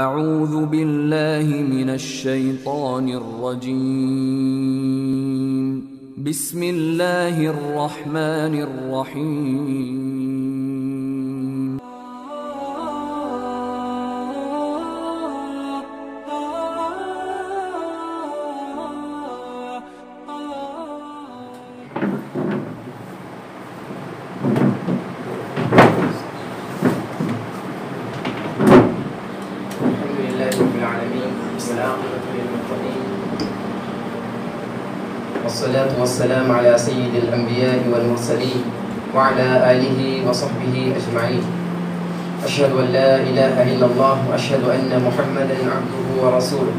اعوذ باللہ من الشیطان الرجیم بسم اللہ الرحمن الرحیم والصلاة والسلام على سيد الأنبياء والمرسلين وعلى آله وصحبه أجمعين. أشهد أن لا إله إلا الله وأشهد أن محمدا عبده ورسوله.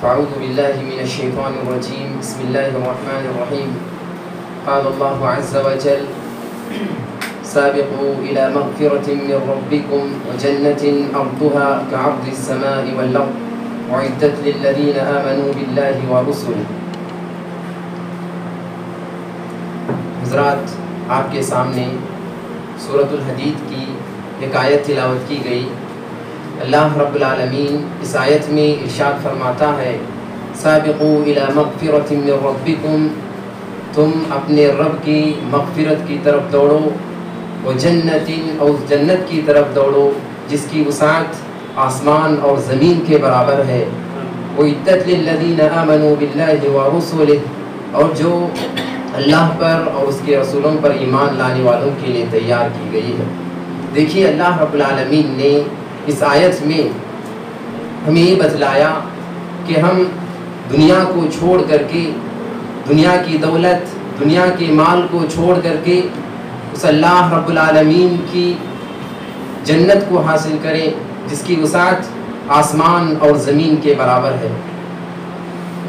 فأعوذ بالله من الشيطان الرجيم. بسم الله الرحمن الرحيم. قال الله عز وجل: سابقوا إلى مغفرة من ربكم وجنة أرضها كعرض السماء والأرض وعدت للذین آمنوا باللہ ورسلہ. حضرات، آپ کے سامنے سورۃ الحدید کی ایک آیت تلاوت کی گئی. اللہ رب العالمین اس آیت میں ارشاد فرماتا ہے: سابقوا الی مغفرۃ من ربکم، تم اپنے رب کی مغفرت کی طرف دوڑو، وجنت، اور جنت کی طرف دوڑو جس کی وسعت آسمان اور زمین کے برابر ہے. وَعِدَّتْ لِلَّذِينَ آمَنُوا بِاللَّهِ وَرُسُلِهِ، اور جو اللہ پر اور اس کے رسولوں پر ایمان لانے والوں کے لیے تیار کی گئی ہے. دیکھیے، اللہ رب العالمین نے اس آیت میں ہمیں یہ بتلایا کہ ہم دنیا کو چھوڑ کر کے، دنیا کی دولت، دنیا کے مال کو چھوڑ کر کے اس اللہ رب العالمین کی جنت کو حاصل کریں جس کی وسعت آسمان اور زمین کے برابر ہے.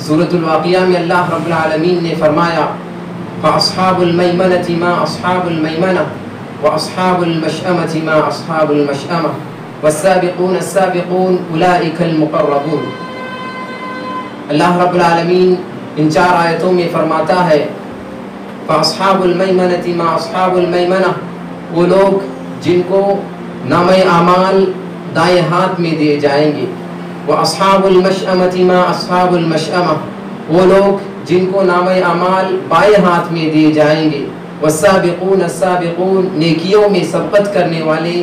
سورۃ الواقعہ میں اللہ رب العالمین نے فرمایا: فَأَصْحَابُ الْمَيْمَنَةِ مَا أَصْحَابُ الْمَيْمَنَةِ وَأَصْحَابُ الْمَشْأَمَةِ مَا أَصْحَابُ الْمَشْأَمَةِ وَالسَّابِقُونَ السَّابِقُونَ أُولَئِكَ الْمُقَرَّبُونَ. اللہ رب العالمین ان چار آیتوں میں فرماتا ہے: فَأَصْحَابُ الْمَيْمَنَةِ مَا أَصْحَابُ الْمَيْمَنَةِ، وہ لوگ جن کو نامہ اعمال دائیں ہاتھ میں دیے جائیں گے. وَأَصْحَابُ الْمَشْأَمَةِ مَا أَصْحَابُ الْمَشْأَمَةِ، وہ لوگ جن کو نامہ اعمال بائیں ہاتھ میں دیے جائیں گے. وَالسَّابِقُونَ السَّابِقُونَ، نیکیوں میں سبقت کرنے والے،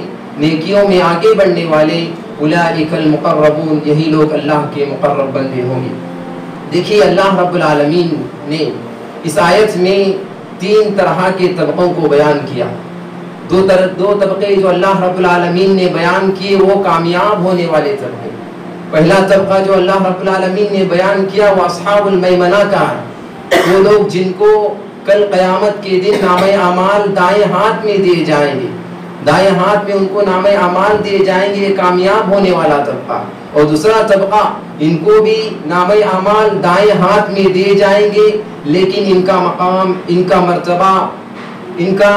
نیکیوں میں آگے بڑھنے والے. أُولَئِكَ الْمُقَرَّبُونَ، یہی لوگ اللہ کے مقرب بندے ہوں گے. دیکھیے، اللہ رب العالمین نے اس آیت میں تین طرح کے طبقوں کو بیان کیا. دو طبقے جو اللہ رب العالمین نے بیان کیے وہ کامیاب ہونے والے طبقے. پہلا طبقہ جو اللہ رب العالمین نے بیان کیا وہ اصحاب المیمنہ کا ہے. وہ لوگ جن کو کل قیامت کے دن نامہ اعمال دائیں ہاتھ میں دیے جائیں گے، دائیں ہاتھ میں ان کو نامہ اعمال دیے جائیں گے، کامیاب ہونے والا طبقہ. اور دوسرا طبقہ، ان کو بھی نامہ اعمال دائیں ہاتھ میں دیے جائیں گے لیکن ان کا مقام، ان کا مرتبہ، ان کا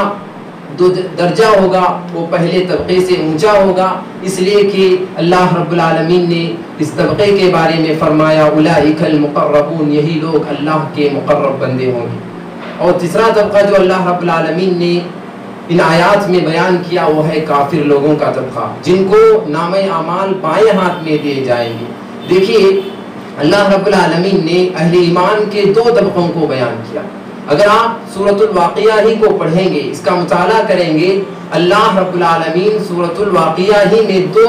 درجہ ہوگا وہ پہلے طبقے سے اونچا ہوگا، اس لیے کہ اللہ رب العالمین نے اس طبقے کے بارے میں فرمایا: اولئک المقربون، یہی لوگ اللہ کے مقرب بندے ہوں گے. اور تیسرا طبقہ جو اللہ رب العالمین نے ان آیات میں بیان کیا وہ ہے کافر لوگوں کا طبقہ، جن کو نامہ اعمال بائیں ہاتھ میں دیے جائیں گے. دیکھیے، اللہ رب العالمین نے اہل ایمان کے دو طبقوں کو بیان کیا. اگر آپ سورۃ الواقعہ ہی کو پڑھیں گے، اس کا مطالعہ کریں گے، اللہ رب العالمین سورۃ الواقعہ ہی میں دو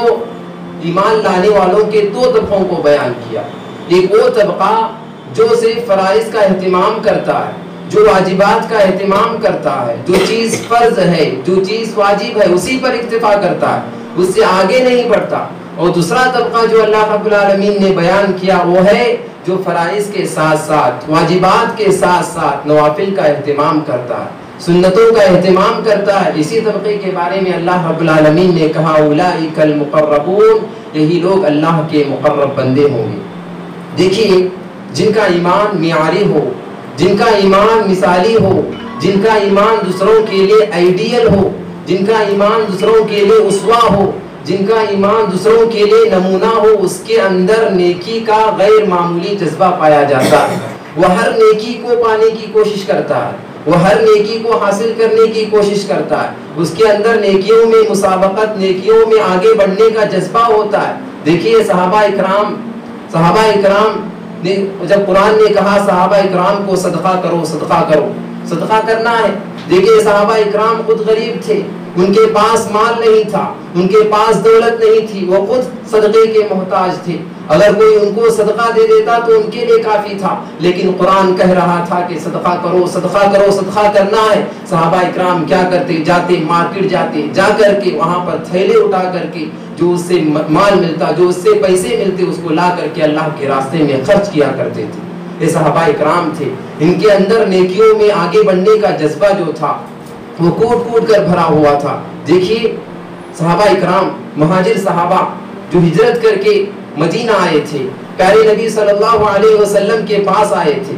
ایمان لانے والوں کے دو طبقوں کو بیان کیا. ایک وہ طبقہ جو صرف فرائض کا اہتمام کرتا ہے، جو واجبات کا اہتمام کرتا ہے، جو چیز فرض ہے، جو چیز واجب ہے اسی پر اکتفا کرتا ہے، اس سے آگے نہیں بڑھتا. اور دوسرا طبقہ جو اللہ رب العالمین نے بیان کیا وہ ہے جو فرائض کے ساتھ ساتھ، واجبات کے ساتھ ساتھ نوافل کا اہتمام کرتا ہے، سنتوں کا اہتمام کرتا ہے. اسی طبقے کے بارے میں اللہ رب العالمین نے کہا: اولئک المقربون، یہی لوگ اللہ کے مقرب بندے ہوں گے. دیکھیے، جن کا ایمان معیاری ہو، جن کا ایمان مثالی ہو، جن کا ایمان دوسروں کے لیے آئیڈیل ہو، جن کا ایمان دوسروں کے لیے اسوہ ہو، جن کا ایمان دوسروں کے لیے نمونہ ہو، اس کے اندر نیکی کا غیر معمولی جذبہ پایا جاتا ہے. وہ ہر نیکی کو پانے کی کوشش کرتا ہے، وہ ہر نیکی کو حاصل کرنے کی کوشش کرتا ہے، اس کے اندر نیکیوں میں مسابقت، نیکیوں میں آگے بڑھنے کا جذبہ ہوتا ہے۔ دیکھیے صحابہ اکرام نے جب قرآن نے کہا صحابہ اکرام کو صدقہ کرو، صدقہ کرنا ہے، دیکھیے صحابہ اکرام خود غریب تھے، ان کے پاس مال نہیں تھا، ان کے پاس دولت نہیں تھی، وہ خود صدقے کے محتاج تھے۔ اگر کوئی ان کو صدقہ دے دیتا تو ان کے لیے کافی تھا، لیکن قرآن کہہ رہا تھا کہ صدقہ کرو، صدقہ کرنا ہے۔ صحابہ اکرام کیا کرتے؟ جاتے مارکیٹ، جا کر کے وہاں پر تھیلے اٹھا کر کے جو اس سے مال ملتا، جو اس سے پیسے ملتے، اس کو لا کر کے اللہ کے راستے میں خرچ کیا کرتے تھے۔ یہ صحابہ اکرام تھے، ان کے اندر نیکیوں میں آگے بڑھنے کا جذبہ جو تھا وہ کوٹ کر بھرا ہوا تھا۔ دیکھیے صحابہ اکرام، مہاجر صحابہ جو ہجرت کر کے مدینہ آئے تھے، پیارے نبی صلی اللہ علیہ وسلم کے پاس آئے تھے،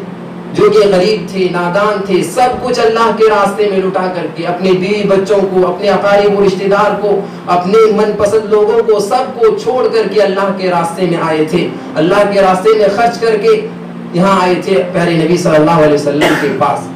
جو کہ غریب تھے، نادان تھے، سب کچھ اللہ کے راستے میں لٹا کر کے، اپنے بیوی بچوں کو، اپنے اقارب و رشتہ دار کو، اپنے من پسند لوگوں کو، سب کو چھوڑ کر کے اللہ کے راستے میں آئے تھے، اللہ کے راستے میں خرچ کر کے یہاں آئے تھے پیارے نبی صلی اللہ علیہ وسلم کے پاس،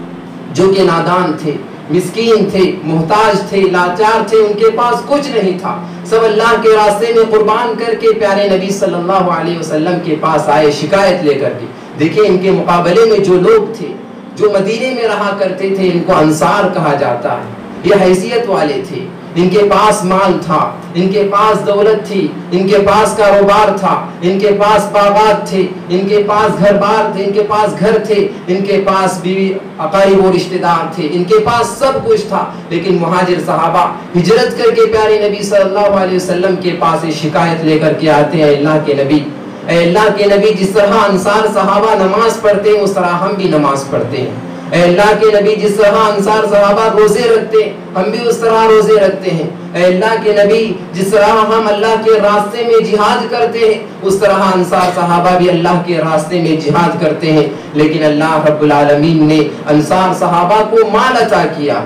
جو کہ نادان تھے، مسکین تھے، محتاج تھے، لاچار تھے، ان کے پاس کچھ نہیں تھا، سب اللہ کے راستے میں قربان کر کے پیارے نبی صلی اللہ علیہ وسلم کے پاس آئے شکایت لے کر کے۔ دیکھیں ان کے مقابلے میں جو لوگ تھے، جو مدینے میں رہا کرتے تھے، ان کو انصار کہا جاتا ہے، یہ حیثیت والے تھے، ان کے پاس مال تھا، ان کے پاس دولت تھی، ان کے پاس کاروبار تھا، ان کے پاس باغات تھے، ان کے پاس گھر بار تھے، ان کے پاس گھر تھے، ان کے پاس بیوی اقارب و رشتہ دار تھے، ان کے پاس سب کچھ تھا، لیکن مہاجر صحابہ ہجرت کر کے پیارے نبی صلی اللہ علیہ وسلم کے پاس شکایت لے کر کے آتے ہیں، اللہ کے نبی، اے اللہ کے نبی، جس طرح انصار صحابہ نماز پڑھتے ہیں اس طرح ہم بھی نماز پڑھتے ہیں، اے اللہ کے نبی، جس طرح انصار صحابہ روزے رکھتے ہیں ہم بھی اس طرح روزے رکھتے ہیں، اے اللہ کے نبی، جس طرح ہم اللہ کے راستے میں جہاد کرتے ہیں اس طرح انصار صحابہ بھی اللہ کے راستے میں جہاد کرتے ہیں، لیکن اللہ رب العالمین نے انصار صحابہ کو مال عطا کیا،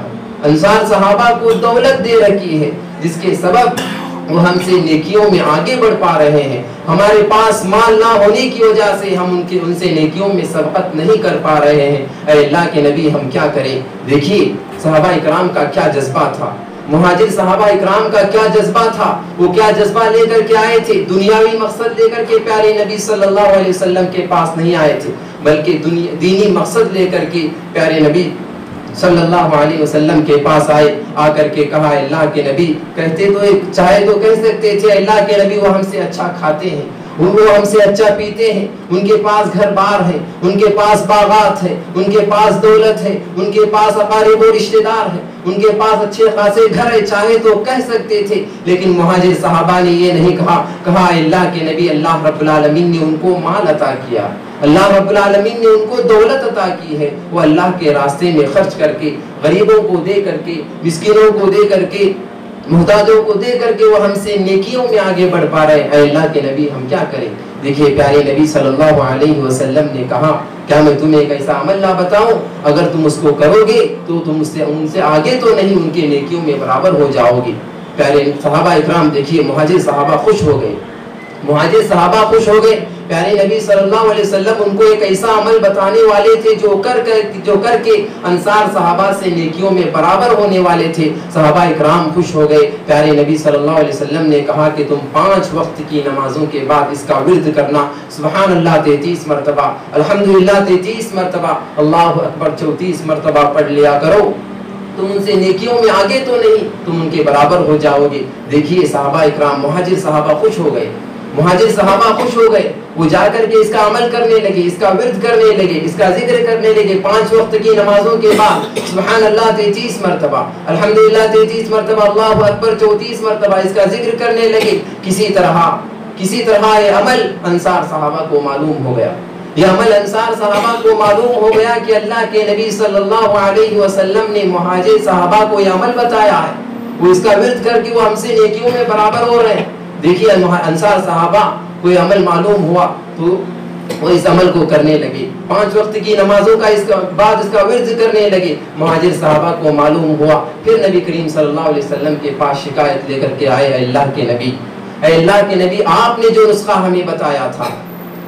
انصار صحابہ کو دولت دے رکھی ہے، جس کے سبب وہ ہم سے نیکیوں میں آگے بڑھ پا رہے ہیں۔ ہمارے پاس مال نہ ہونے کی وجہ سے ہم ان سے نیکیوں میں سبقت نہیں کر پا رہے ہیں، اے اللہ کے نبی ہم کیا کریں؟ دیکھیے صحابہ اکرام کا کیا جذبہ تھا، مہاجر صحابہ اکرام کا کیا جذبہ تھا، وہ کیا جذبہ لے کر کے آئے تھے؟ دنیاوی مقصد لے کر کے پیارے نبی صلی اللہ علیہ وسلم کے پاس نہیں آئے تھے، بلکہ دینی مقصد لے کر کے پیارے نبی صلی اللہ علیہ وسلم کے پاس آئے، آ کر کے کہا اللہ کے نبی، کہتے تو چاہے تو کہہ سکتے تھے اللہ کے نبی وہ ہم سے اچھا کھاتے ہیں، وہ ہم سے اچھا پیتے ہیں، ان کے پاس گھر بار ہے، ان کے پاس باغات ہے، ان کے پاس دولت ہے، ان کے پاس اقارب و رشتہ دار ہے، ان کے پاس اچھے خاصے گھر ہے، چاہے تو کہہ سکتے تھے، لیکن مہاجر صحابہ نے یہ نہیں کہا اللہ کے نبی، اللہ رب العالمین نے ان کو مال عطا کیا، اللہ رب العالمین نے ان کو دولت عطا کی ہے، وہ اللہ کے راستے میں خرچ کر کے، غریبوں کو دے کر کے، مسکینوں کو دے کر کے، محتاجوں کو دے کر کے وہ ہم سے نیکیوں میں آگے بڑھ پا رہے ہیں، اے اللہ کے نبی ہم کیا کریں؟ دیکھیے پیارے نبی صلی اللہ علیہ وسلم نے کہا کیا میں تمہیں ایک ایسا عمل نہ بتاؤں، اگر تم اس کو کرو گے تو تم ان سے آگے تو نہیں، ان کے نیکیوں میں برابر ہو جاؤ گے۔ پیارے صحابہ اکرام دیکھیے مہاجر صحابہ خوش ہو گئے، صحابہ خوش ہو گئے، پیارے نبی صلی اللہ علیہ وسلم ان کو ایک ایسا عمل بتانے والے تھے جو کر کے انصار صحابہ سے نیکیوں میں برابر ہونے والے تھے۔ صحابہ اکرام خوش ہو گئے، پیارے نبی صلی اللہ علیہ وسلم نے کہا کہ تم 5 وقت کی نمازوں کے بعد اس کا ورد کرنا، سبحان اللہ 33 مرتبہ، الحمدللہ 33 مرتبہ، اللہ اکبر 34 مرتبہ پڑھ لیا کرو، تم ان سے نیکیوں میں آگے تو نہیں، تم ان کے برابر ہو جاؤ گے۔ دیکھیے صحابہ اکرام، مہاجر صحابہ خوش ہو گئے، وہ جا کر کے اس کا عمل کرنے لگے، اس کا ورد کرنے لگے، اس کا ذکر کرنے لگے، 5 وقت کی نمازوں کے بعد سبحان اللہ 33 مرتبہ، الحمدللہ 33 مرتبہ، اللہ اکبر 34 مرتبہ اس کا ذکر کرنے لگے۔ کسی طرح یہ عمل انصار صحابہ کو معلوم ہو گیا، کہ اللہ کے نبی صلی اللہ علیہ وسلم نے مہاجر صحابہ کو یہ عمل بتایا ہے، وہ اس کا ورد کر کے وہ ہم سے نیکیوں میں برابر ہو رہے ہیں۔ دیکھیے انصار صحابہ کوئی عمل معلوم ہوا تو وہ اس عمل کو کرنے لگے، 5 وقت کی نمازوں کا بعد اس کا ورد کرنے لگے۔ مہاجر صحابہ کو معلوم ہوا، پھر نبی کریم صلی اللہ علیہ وسلم کے پاس شکایت لے کر کے آئے، اے اللہ کے نبی آپ نے جو نسخہ ہمیں بتایا تھا،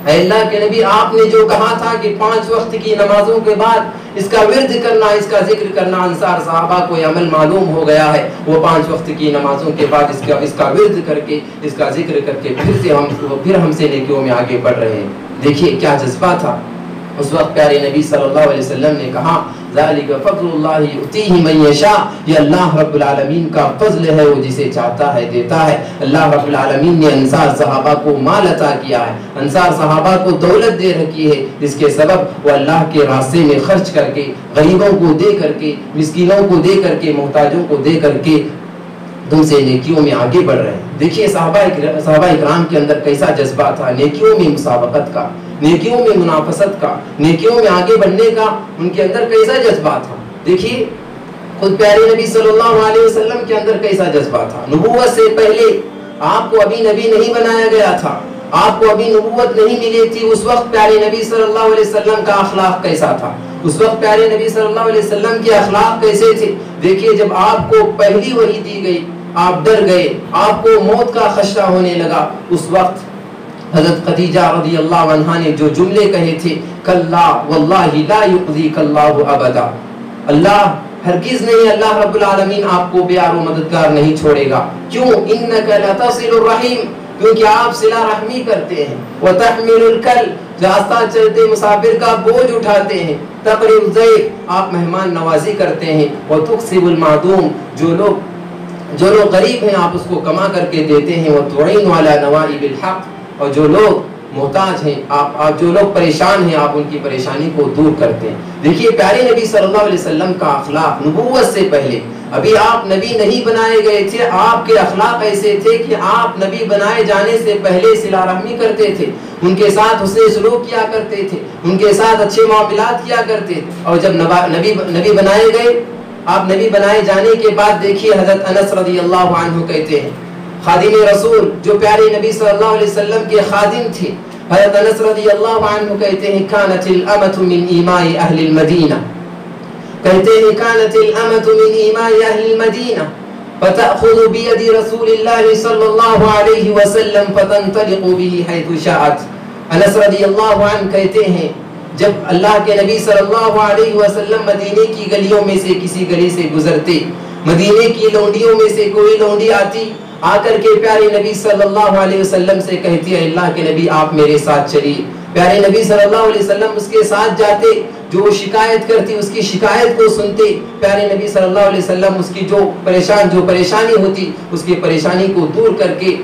اے اللہ کے نبی آپ نے جو کہا تھا کہ 5 وقت کی نمازوں کے بعد اس کا ورد کرنا، اس کا ذکر کرنا انصار صحابہ کو یہ عمل معلوم ہو گیا ہے. وہ 5 وقت کی نمازوں کے بعد اس کا ورد کر کے، اس کا ذکر کر کے پھر ہم سے نیکیوں میں آگے بڑھ رہے ہیں. دیکھیے کیا جذبہ تھا اس وقت. پیارے نبی صلی اللہ علیہ وسلم نے کہا ذالک فضل اللہ یؤتیہ من یشاء، یہ اللہ رب العالمین کا فضل ہے، وہ جسے چاہتا ہے دیتا ہے. اللہ رب العالمین نے انصار صحابہ کو مال عطا کیا ہے، انصار صحابہ کو دولت دے رکھی ہے، جس کے سبب وہ اللہ کے راستے میں خرچ کر کے، غریبوں کو دے کر کے، مسکینوں کو دے کر کے، محتاجوں کو دے کر کے تم سے نیکیوں میں آگے بڑھ رہے ہیں. دیکھیے صحابہ اکرام کے اندر کیسا جذبہ تھا، نیکیوں میں مسابقت کا، نیکیوں میں منافست کا، نیکیوں میں آگے بڑھنے کا ان کے اندر کیسا جذبہ تھا. دیکھیے خود پیارے نبی صلی اللہ علیہ وسلم کے اندر کیسا جذبہ تھا. نبوت سے پہلے آپ کو ابھی نبی نہیں بنایا گیا تھا، آپ کو ابھی نبوت نہیں ملی تھی. اس وقت پیارے نبی صلی اللہ علیہ وسلم کا اخلاق کیسا تھا، اس وقت پیارے نبی صلی اللہ علیہ وسلم کے اخلاق کیسے تھے. دیکھیے جب آپ کو پہلی وحی دی گئی، آپ ڈر گئے، آپ کو موت کا خدشہ ہونے لگا. اس وقت حضرت خدیجہ رضی اللہ عنہا نے جو جملے کہے تھے، کلا واللہ لا یخزیک اللہ ابدا، اللہ ہرگز نہیں، اللہ رب العالمین آپ کو بیار و مددگار نہیں چھوڑے گا. کیوں؟ انک لتصل الرحیم، کیونکہ آپ صلہ رحمی کرتے ہیں. وتحمل الکل، راستہ چلتے مسافر کا بوجھ اٹھاتے ہیں. تقری الضیف، آپ مہمان نوازی کرتے ہیں. وتکسب المعدوم، جو لوگ غریب ہیں آپ اس کو کما کر کے دیتے ہیں. وتعین علی نوائب الحق، اور جو لوگ محتاج ہیں، آپ جو لوگ پریشان ہیں آپ ان کی پریشانی کو دور کرتے ہیں. دیکھیے پیارے نبی صلی اللہ علیہ وسلم کا اخلاق نبوت سے پہلے، ابھی آپ نبی نہیں بنائے گئے تھے، آپ کے اخلاق ایسے تھے کہ آپ نبی بنائے جانے سے پہلے صلہ رحمی کرتے تھے، ان کے ساتھ حسن سلوک کیا کرتے تھے، ان کے ساتھ اچھے معاملات کیا کرتے تھے. اور جب نبی بنائے گئے، آپ نبی بنائے جانے کے بعد دیکھیے حضرت انس رضی اللہ عنہ کہتے ہیں، خادم رسول جو پیارے نبی صلی اللہ علیہ وسلم کے خادم تھے، حضرت انس رضی اللہ عنہ کہتے ہیں کانت الامۃ من ایماء اہل المدینہ، کہتے ہیں کانت الامۃ من ایماء اہل المدینہ فتأخذ بید رسول اللہ صلی اللہ علیہ وسلم فتنطلق به حیث شاءت. انس رضی اللہ عنہ کہتے ہیں جب اللہ کے نبی صلی اللہ علیہ وسلم مدینے کی گلیوں میں سے کسی گلی سے گزرتے، مدینے کی لونڈیوں میں سے کوئی لونڈی آتی، آ کر کے پیارے نبی صلی اللہ علیہ وسلم سے کہتی ہے اللہ کے نبی آپ میرے ساتھ چلیے. پیارے نبی صلی اللہ علیہ وسلم اس کے ساتھ جاتے، جو شکایت کرتی اس کی شکایت کو سنتے. پیارے نبی صلی اللہ علیہ وسلم اس کی جو پریشانی ہوتی اس کی پریشانی کو دور کر کے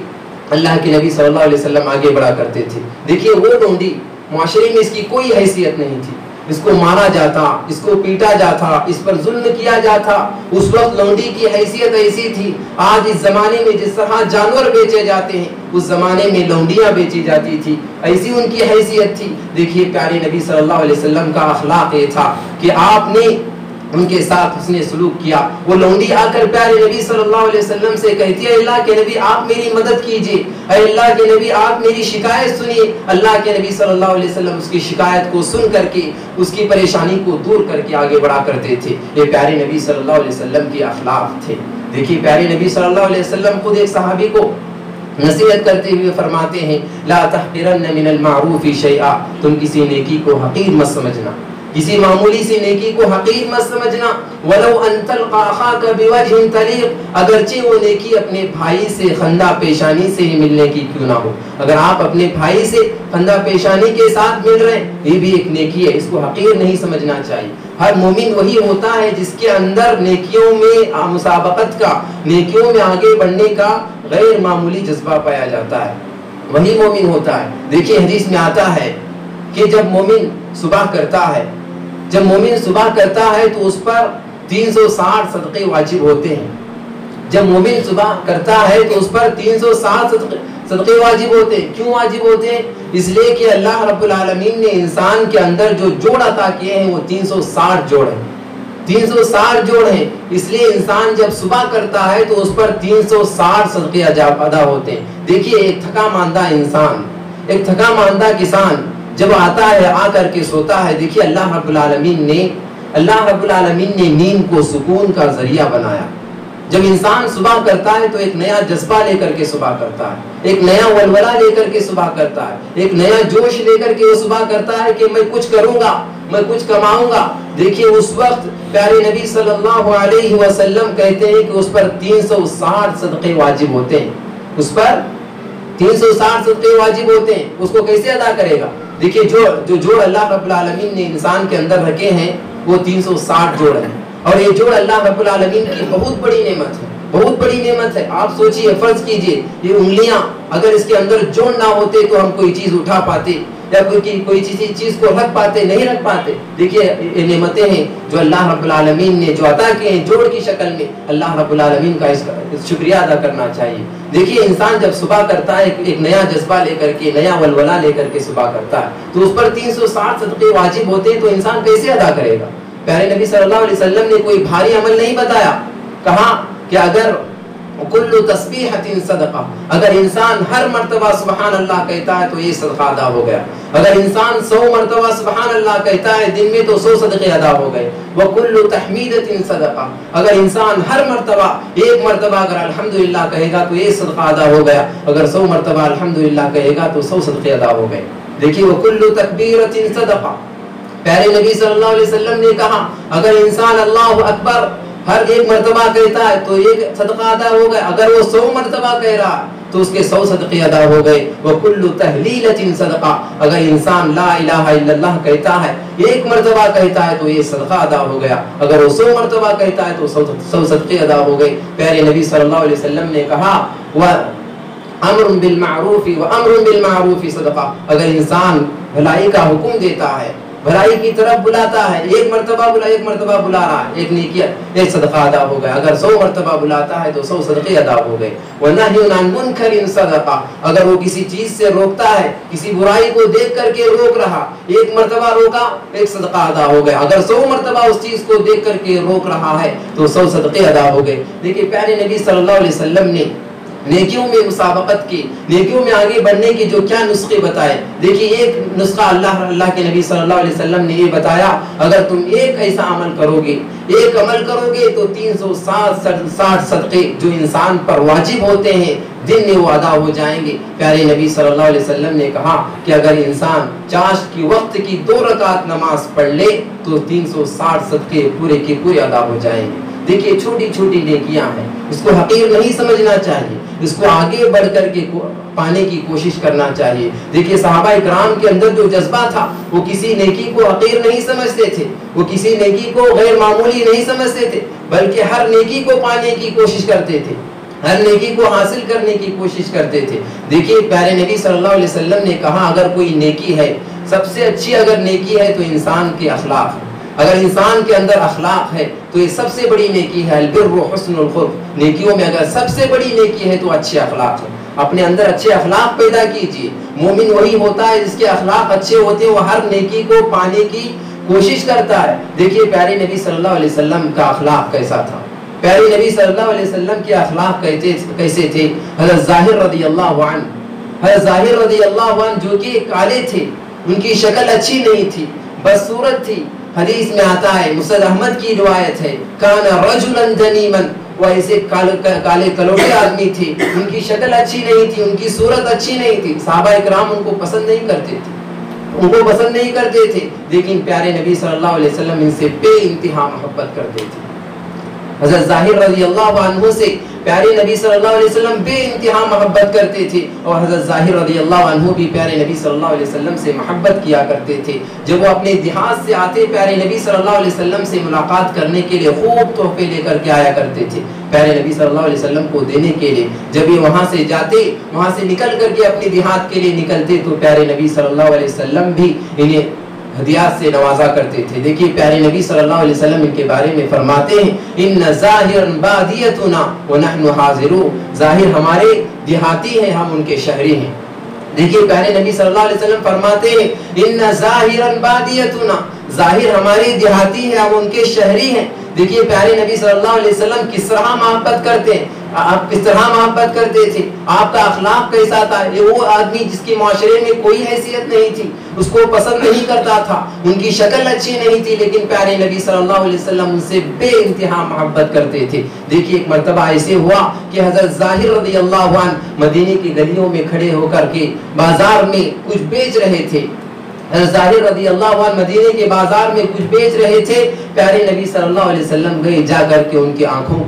اللہ کے نبی صلی اللہ علیہ وسلم آگے بڑھا کرتے تھے. دیکھیے وہ لونڈی معاشرے میں اس کی کوئی حیثیت نہیں تھی، اس کو مارا جاتا، اس کو پیٹا جاتا، اس پر ظلم کیا جاتا. اس وقت لونڈی کی حیثیت ایسی تھی، آج اس زمانے میں جس طرح جانور بیچے جاتے ہیں اس زمانے میں لونڈیاں بیچی جاتی تھی، ایسی ان کی حیثیت تھی. دیکھیے پیارے نبی صلی اللہ علیہ وسلم کا اخلاق یہ تھا کہ آپ نے ان کے ساتھ حسن سلوک کیا. وہ لونڈی آ کر پیارے نبی صلی اللہ علیہ وسلم سے کہتی ہے اللہ کے نبی آپ میری مدد کیجیے، اے اللہ کے نبی آپ میری شکایت سنیے. اللہ کے نبی صلی اللہ علیہ وسلم اس کی شکایت کو سن کر کے اس کی پریشانی کو دور کر کے آگے بڑھا کرتے تھے. یہ پیارے نبی صلی اللہ علیہ وسلم کے اخلاق تھے. دیکھیے پیارے نبی صلی اللہ علیہ وسلم خود ایک صحابی کو نصیحت کرتے ہوئے فرماتے ہیں لا تحقرن من المعروف شیئا، تم کسی نیکی کو حقیر مت سمجھنا، کسی معمولی سی نیکی کو حقیر مت سمجھنا. ولو ان تلقى اخاك بوجه طليق، اگرچہ وہ نیکی اپنے بھائی سے خندہ پیشانی سے ہی ملنے کی کیوں نہ ہو. اگر آپ اپنے بھائی سے خندہ پیشانی کے ساتھ مل رہے ہیں یہ بھی ایک نیکی ہے، اس کو حقیر نہیں سمجھنا چاہیے. ہر مومن وہی ہوتا ہے جس کے اندر نیکیوں میں مسابقت کا، نیکیوں میں آگے بڑھنے کا غیر معمولی جذبہ پایا جاتا ہے، وہی مومن ہوتا ہے. دیکھیے حدیث میں آتا ہے کہ جب مومن صبح کرتا ہے تو اس پر 360 صدقے واجب ہوتے ہیں. جب مومن صبح کرتا ہے تو اس پر 360 صدقے واجب ہوتے ہیں. کیوں واجب ہوتے ہیں؟ اس لیے کہ اللہ رب العالمین نے انسان کے اندر جو جوڑ عطا کیے ہیں وہ 360 جوڑ ہیں، 360 جوڑ ہیں. اس لیے انسان جب صبح کرتا ہے تو اس پر 360 صدقے ادا ہوتے ہیں. دیکھیے ایک تھکا ماندہ انسان، ایک تھکا ماندہ کسان جب آتا ہے آ کر کے سوتا ہے، دیکھیے اللہ رب العالمین نے نیند کو سکون کا ذریعہ بنایا. جب انسان صبح کرتا ہے تو ایک نیا جذبہ لے کر کے صبح کرتا ہے، ایک نیا ولولہ لے کر کے صبح کرتا ہے، ایک نیا جوش لے کر کے وہ صبح کرتا ہے کہ میں کچھ کروں گا، میں کچھ کماؤں گا۔ دیکھیے اس وقت پیارے نبی صلی اللہ علیہ وسلم کہتے ہیں کہ اس پر 360 صدقے واجب ہوتے ہیں، اس پر 360 صدقے واجب ہوتے ہیں۔ اس کو کیسے ادا کرے گا؟ دیکھیے جو اللہ رب العالمین نے انسان کے اندر رکھے ہیں وہ 360 جوڑ ہیں، اور یہ جوڑ اللہ رب العالمین کی بہت بڑی نعمت ہے، بہت بڑی نعمت ہے۔ آپ سوچئے، فرض کیجئے یہ انگلیاں اگر اس کے اندر جوڑ نہ ہوتے تو ہم کوئی چیز اٹھا پاتے یا کوئی چیز کو رکھ پاتے؟ نہیں رکھ پاتے۔ دیکھیے یہ نعمتیں ہیں جو اللہ رب العالمین نے جو عطا کیے ہیں جوڑ کی شکل میں، اللہ رب العالمین کا اس شکریہ ادا کرنا چاہیے۔ دیکھیے انسان جب صبح کرتا ہے ایک نیا جذبہ لے کر کے، نیا ولولہ لے کر کے صبح کرتا ہے تو اس پر 360 صدقے واجب ہوتے ہیں، تو انسان کیسے ادا کرے گا؟ پیارے نبی صلی اللہ علیہ وسلم نے کوئی بھاری عمل نہیں بتایا، کہا کہ اگر کل تسبیحۃ صدقہ، اگر انسان ہر مرتبہ سبحان اللہ کہتا ہے تو یہ صدقہ ادا ہو گیا۔ اگر انسان 100 مرتبہ سبحان اللہ کہتا ہے دن میں تو 100 صدقے ادا ہو گئے۔ وکل تحمیدۃ صدقہ، اگر انسان ہر مرتبہ ایک مرتبہ اگر الحمدللہ کہے گا تو یہ صدقہ ادا ہو گیا۔ اگر 100 مرتبہ الحمدللہ کہے گا تو 100 صدقے ادا ہو گئے۔ دیکھیے وکل تکبیرۃ صدقہ، پیارے نبی صلی اللہ علیہ وسلم نے کہا اگر انسان اللہ اکبر ہر ایک مرتبہ کہتا ہے تو ایک صدقہ ادا ہو گئے۔ اگر وہ 100 مرتبہ کہہ رہا تو اس کے 100 صدقے ادا ہو گئے۔ وَكُلُّ تَحْلِيلَةٍ صدقہ، اگر انسان لا الہ الا اللہ کہتا ہے، ایک مرتبہ کہتا ہے تو یہ صدقہ ادا ہو گیا۔ اگر وہ 100 مرتبہ کہتا ہے تو 100 صدقے ادا ہو گئے۔ پیارے نبی صلی اللہ علیہ وسلم نے کہا وَأَمْرٌ بِالْمَعْرُوفِ وَأَمْرٌ بِالْمَعْرُوفِ صدقہ، اگر انسان بھلائی کا حکم دیتا ہے، بھلائی کی طرف بلاتا ہے، ایک مرتبہ بلا رہا ہے، ایک نیکی ایک صدقہ ادا ہو گیا۔ اگر 100 مرتبہ بلاتا ہے تو 100 صدقے ادا ہو گئے۔ وَنَهْيٌ عَنْ مُنْكَرٍ صدقہ، اگر وہ کسی چیز سے روکتا ہے، کسی برائی کو دیکھ کر کے روک رہا، ایک مرتبہ روکا ایک صدقہ ادا ہو گیا۔ اگر 100 مرتبہ اس چیز کو دیکھ کر کے روک رہا ہے تو 100 صدقے ادا ہو گئے۔ دیکھیے پیارے نبی صلی اللہ علیہ وسلم نے نیکیوں میں مسابقت کی، نیکیوں میں آگے بڑھنے کی جو کیا نسخے بتائے۔ دیکھیے ایک نسخہ اللہ کے نبی صلی اللہ علیہ وسلم نے یہ بتایا، اگر تم ایک ایسا عمل کرو گے، ایک عمل کرو گے تو 360 صدقے جو انسان پر واجب ہوتے ہیں دن میں وہ ادا ہو جائیں گے۔ پیارے نبی صلی اللہ علیہ وسلم نے کہا کہ اگر انسان چاشت کی وقت کی 2 رکعت نماز پڑھ لے تو 360 صدقے پورے کے پورے ادا ہو جائیں گے۔ دیکھیے چھوٹی چھوٹی نیکیاں ہیں، اس کو حقیر نہیں سمجھنا چاہیے، اس کو آگے بڑھ کر کے پانے کی کوشش کرنا چاہیے۔ دیکھیے صحابہ کرام کے اندر جو جذبہ تھا وہ کسی نیکی کو حقیر نہیں سمجھتے تھے، وہ کسی نیکی کو غیر معمولی نہیں سمجھتے تھے، بلکہ ہر نیکی کو پانے کی کوشش کرتے تھے، ہر نیکی کو حاصل کرنے کی کوشش کرتے تھے۔ دیکھیے پیارے نبی صلی اللہ علیہ وسلم نے کہا اگر کوئی نیکی ہے، سب سے اچھی اگر نیکی ہے تو انسان کے اخلاق ہے، اگر انسان کے اندر اخلاق ہے تو یہ سب سے بڑی نیکی ہے۔ البر حسن الخلق، نیکیوں میں اگر سب سے بڑی نیکی ہے تو اچھے اخلاق ہے۔ اپنے اندر اچھے اخلاق پیدا کیجیے۔ مومن وہی ہوتا ہے جس کے اخلاق اچھے ہوتے ہیں، وہ ہر نیکی کو پانے کی کوشش کرتا ہے۔ دیکھیے پیارے نبی صلی اللہ علیہ وسلم کا اخلاق کیسا تھا، پیارے نبی صلی اللہ علیہ وسلم کے اخلاق کیسے تھے۔ حضرت ظاہر رضی اللہ عنہ جو کہ کالے تھے، ان کی شکل اچھی نہیں تھی، بدصورت تھی۔ حدیث میں آتا ہے، مسند احمد کی روایت ہے، کان رجلا دنیما، وہ ایسے کالے کلوٹے آدمی تھے، ان کی شکل اچھی نہیں تھی، ان کی صورت اچھی نہیں تھی، صحابہ اکرام ان کو پسند نہیں کرتے تھے، لیکن پیارے نبی صلی اللہ علیہ وسلم ان سے بے انتہا محبت کرتے تھے۔ حضرت ظاہر رضی اللہ عنہ سے پیارے نبی صلی اللہ علیہ وسلم بے انتہا محبت کرتے تھے، اور حضرت ظاہر رضی اللہ عنہ بھی پیارے نبی صلی اللہ علیہ وسلم سے محبت کیا کرتے تھے۔ جب وہ اپنے دیہات سے آتے پیارے نبی صلی اللہ علیہ وسلم سے ملاقات کرنے کے لیے خوب تحفے لے کر کے آیا کرتے تھے پیارے نبی صلی اللہ علیہ وسلم کو دینے کے لیے۔ جب یہ وہاں سے جاتے، وہاں سے نکل کر کے اپنے دیہات کے لیے نکلتے تو پیارے نبی صلی اللہ علیہ وسلم بھی انہیں ہدیات سے نوازا کرتے تھے۔ دیکھیے پیارے نبی صلی اللہ علیہ وسلم ان کے بارے میں فرماتے ہیں، ان ظاہرا بادیتنا ونحن حاضرون، ظاہر ہمارے دیہاتی ہیں، ہم ان کے شہری ہیں۔ دیکھیے پیارے نبی صلی اللہ علیہ وسلم فرماتے ہیں، ان ظاہرا بادیتنا، ظاہر ہمارے دیہاتی ہیں، ہم ان کے شہری ہیں۔ دیکھیے پیارے نبی صلی اللہ علیہ وسلم کس طرح محبت کرتے ہیں، آپ کس طرح محبت کرتے تھے، آپ کا اخلاق کیسا تھا۔ وہ آدمی جس کے معاشرے میں کوئی حیثیت نہیں تھی، اس کو پسند نہیں کرتا تھا، ان کی شکل اچھی نہیں تھی، لیکن پیارے نبی صلی اللہ علیہ وسلم ان سے بے انتہا محبت کرتے تھے۔ دیکھیے ایک مرتبہ ایسے ہوا کہ حضرت ظاہر رضی اللہ عنہ مدینے کی گلیوں میں کھڑے ہو کر کے بازار میں کچھ بیچ رہے تھے۔ حضرت ظاہر رضی اللہ عنہ مدینے کے بازار میں کچھ بیچ رہے تھے، پیارے نبی صلی اللہ علیہ وسلم گئے، جا کر کے ان کی آنکھوں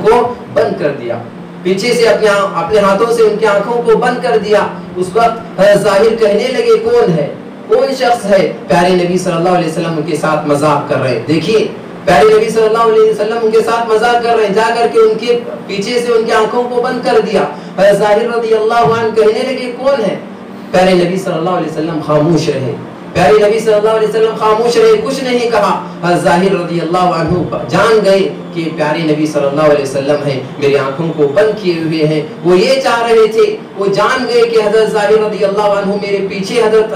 کو بند کر دیا، پیچھے سے اپنے ہاتھوں سے ان کی آنکھوں کو بند کر دیا۔ اس وقت حضرت ظاہر کہنے لگے کون ہے، کون شخص ہے؟ پیارے نبی صلی اللہ علیہ وسلم ان کے ساتھ مذاق کر رہے۔ دیکھیے پیارے نبی صلی اللہ علیہ وسلم ان کے ساتھ مذاق کر رہے ہیں، جا کر کے ان کے پیچھے سے ان کی آنکھوں کو بند کر دیا۔ حضرت ظاہر رضی اللہ عنہ کہنے لگے کون ہے؟ پیارے نبی صلی اللہ علیہ وسلم خاموش رہے، پیارے نبی صلی اللہ علیہ وسلم خاموش رہے، کچھ نہیں کہا۔ حضرت ظاہر رضی اللہ عنہ جان گئے کہ پیارے نبی صلی اللہ علیہ وسلم ہیں، میری آنکھوں کو بند کیے ہوئے ہیں۔ وہ یہ چاہ رہے تھے، وہ جان گئے کہ حضرت ظاہر رضی اللہ عنہ میرے پیچھے حضرت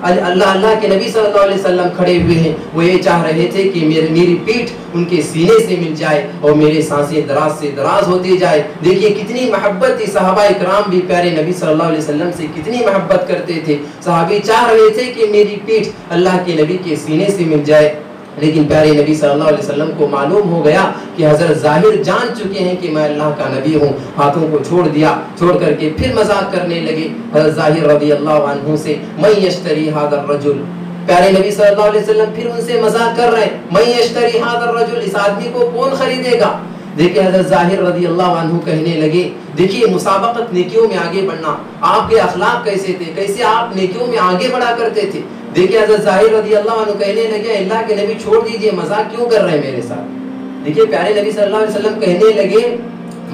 اللہ کے نبی صلی اللہ علیہ وسلم کھڑے ہوئے ہیں، وہ یہ چاہ رہے تھے کہ میری پیٹھ ان کے سینے سے مل جائے اور میرے سانسیں دراز سے دراز ہوتی جائے۔ دیکھیے کتنی محبت تھی، صحابہ اکرام بھی پیارے نبی صلی اللہ علیہ وسلم سے کتنی محبت کرتے تھے۔ صحابی چاہ رہے تھے کہ میری پیٹھ اللہ کے نبی کے سینے سے مل جائے، لیکن پیارے نبی صلی اللہ علیہ وسلم کو معلوم ہو گیا کہ حضرت ظاہر جان چکے ہیں کہ میں اللہ کا نبی ہوں، ہاتھوں کو چھوڑ دیا، چھوڑ کر کے پھر مذاق کرنے لگے حضرت ظاہر رضی اللہ عنہ سے، من یشتری ھذا الرجل۔ پیارے نبی صلی اللہ علیہ وسلم پھر ان سے مذاق کر رہے ہیں، من یشتری ھذا الرجل، اس آدمی کو کون خریدے گا؟ دیکھیں حضرت ظاہر رضی اللہ عنہ کہنے لگے، دیکھیے مسابقت نیکیوں میں آگے بڑھنا، آپ کے اخلاق کیسے تھے، کیسے آپ نیکیوں میں آگے بڑھا کرتے تھے۔ دیکھیے حضرت ظاہر رضی اللہ عنہ کہنے لگے، اللہ کے نبی چھوڑ دیجئے، مذاق کیوں کر رہے ہیں میرے ساتھ؟ دیکھیے پیارے نبی صلی اللہ علیہ وسلم کہنے لگے،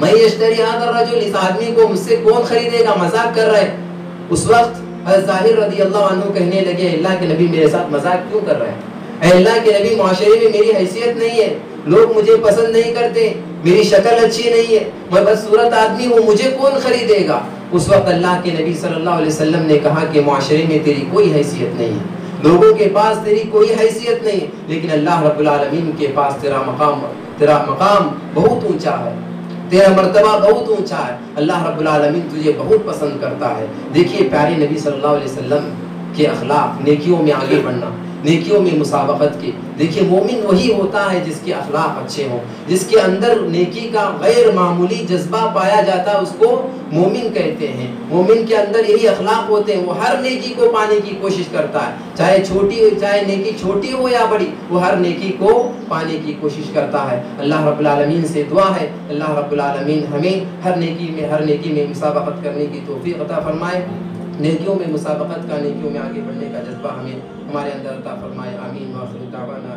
من یشتری ھذا الرجل، اس آدمی کو مجھ سے کون خریدے گا، مذاق کر رہے ہیں۔ اس وقت حضرت ظاہر رضی اللہ عنہ کہنے لگے، اللہ کے نبی میرے ساتھ مذاق کیوں کر رہے ہیں؟ اے اللہ کے نبی، معاشرے میں میری حیثیت نہیں ہے، لوگ مجھے پسند نہیں کرتے، میری شکل اچھی نہیں ہے، میں بدصورت آدمی ہوں، مجھے کون خریدے گا؟ اس وقت اللہ کے نبی صلی اللہ علیہ وسلم نے کہا کہ معاشرے میں تیری کوئی حیثیت نہیں ہے، لوگوں کے پاس تیری کوئی حیثیت نہیں، لیکن اللہ رب العالمین کے پاس تیرا مقام بہت اونچا ہے، تیرا مرتبہ بہت اونچا ہے، اللہ رب العالمین تجھے بہت پسند کرتا ہے۔ دیکھیے پیارے نبی صلی اللہ علیہ وسلم کے اخلاق، نیکیوں میں آگے بڑھنا، نیکیوں میں مسابقت کی۔ دیکھیے مومن وہی ہوتا ہے جس کے اخلاق اچھے ہوں، جس کے اندر نیکی کا غیر معمولی جذبہ پایا جاتا ہے، اس کو مومن کہتے ہیں۔ مومن کے اندر یہی اخلاق ہوتے ہیں، وہ ہر نیکی کو پانے کی کوشش کرتا ہے، چاہے نیکی چھوٹی ہو یا بڑی، وہ ہر نیکی کو پانے کی کوشش کرتا ہے۔ اللہ رب العالمین سے دعا ہے، اللہ رب العالمین ہمیں ہر نیکی میں مسابقت کرنے کی توفیق عطا فرمائے، نیکیوں میں مسابقت کا، نیکیوں میں آگے بڑھنے کا جذبہ ہمارے اندر عطا فرمائے۔ آمین۔ وآخر دعوانا